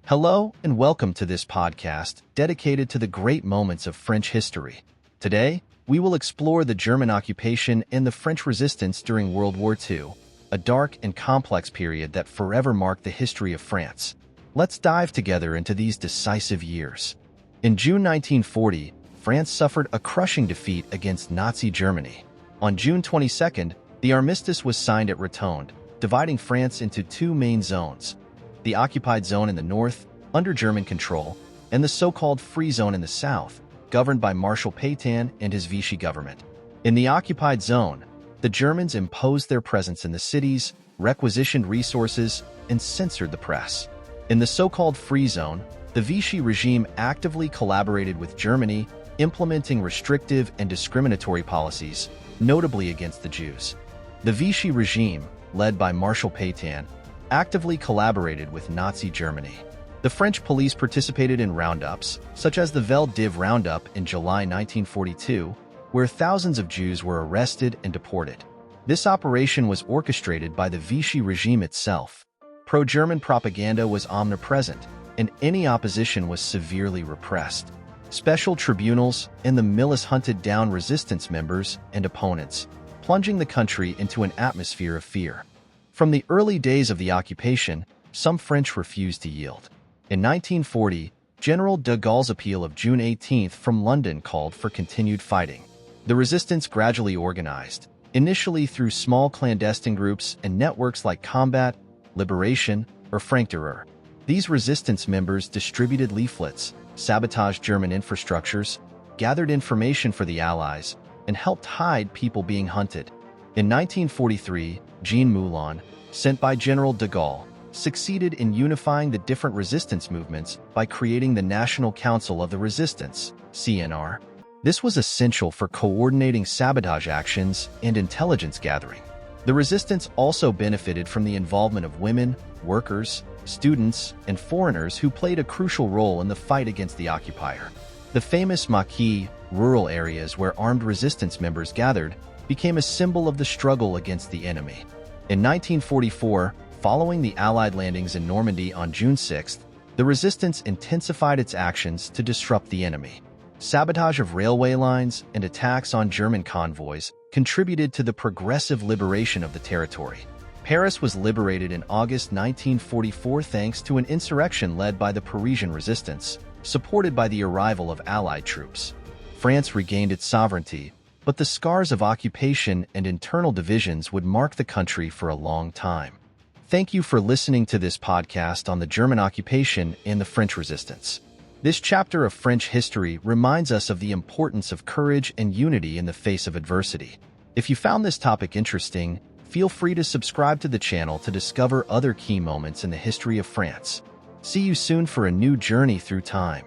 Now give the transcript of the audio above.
Hello and welcome to this podcast dedicated to the great moments of French history. Today, we will explore the German occupation and the French resistance during World War II, a dark and complex period that forever marked the history of France. Let's dive together into these decisive years. In June 1940, France suffered a crushing defeat against Nazi Germany. On June 22nd, the armistice was signed at Rotonde, dividing France into two main zones: the occupied zone in the north, under German control, and the so-called free zone in the south, governed by Marshal Pétain and his Vichy government. In the occupied zone, the Germans imposed their presence in the cities, requisitioned resources, and censored the press. In the so-called free zone, the Vichy regime actively collaborated with Germany, implementing restrictive and discriminatory policies, notably against the Jews. The Vichy regime, led by Marshal Pétain, actively collaborated with Nazi Germany. The French police participated in roundups, such as the Vel d'Hiv roundup in July 1942, where thousands of Jews were arrested and deported. This operation was orchestrated by the Vichy regime itself. Pro-German propaganda was omnipresent, and any opposition was severely repressed. Special tribunals and the milice hunted down resistance members and opponents, plunging the country into an atmosphere of fear. From the early days of the occupation, some French refused to yield. In 1940, General de Gaulle's appeal of June 18th from London called for continued fighting. The resistance gradually organized, initially through small clandestine groups and networks like Combat, Liberation, or Frankterror. These resistance members distributed leaflets, sabotaged German infrastructures, gathered information for the Allies, and helped hide people being hunted. In 1943, Jean Moulin, sent by General de Gaulle, succeeded in unifying the different resistance movements by creating the National Council of the Resistance, CNR. This was essential for coordinating sabotage actions and intelligence gathering. The resistance also benefited from the involvement of women, workers, students, and foreigners who played a crucial role in the fight against the occupier. The famous maquis, rural areas where armed resistance members gathered, became a symbol of the struggle against the enemy. In 1944, following the Allied landings in Normandy on June 6, the resistance intensified its actions to disrupt the enemy. Sabotage of railway lines and attacks on German convoys contributed to the progressive liberation of the territory. Paris was liberated in August 1944 thanks to an insurrection led by the Parisian resistance, supported by the arrival of Allied troops. France regained its sovereignty, but the scars of occupation and internal divisions would mark the country for a long time. Thank you for listening to this podcast on the German occupation and the French resistance. This chapter of French history reminds us of the importance of courage and unity in the face of adversity. If you found this topic interesting, feel free to subscribe to the channel to discover other key moments in the history of France. See you soon for a new journey through time.